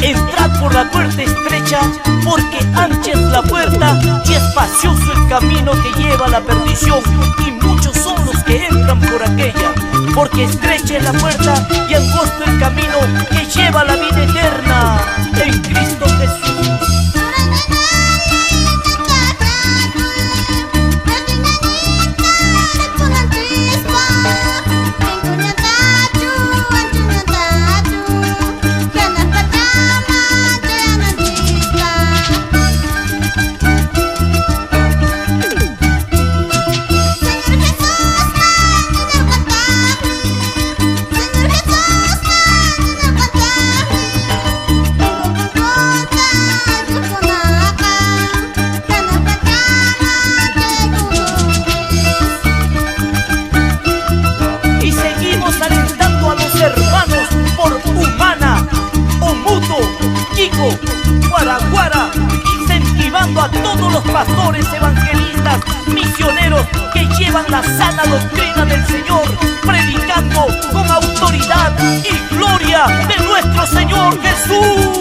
Entrad por la puerta estrecha, porque ancha es la puerta y espacioso el camino que lleva a la perdición, y muchos son los que entran por aquella. Porque estrecha es la puerta y angosto el camino que lleva a la vida eterna en Cristo Jesús. Guaraguara, incentivando a todos los pastores, evangelistas, misioneros que llevan la sana doctrina del Señor, predicando con autoridad y gloria de nuestro Señor Jesús.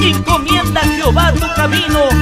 Encomienda a Jehová tu camino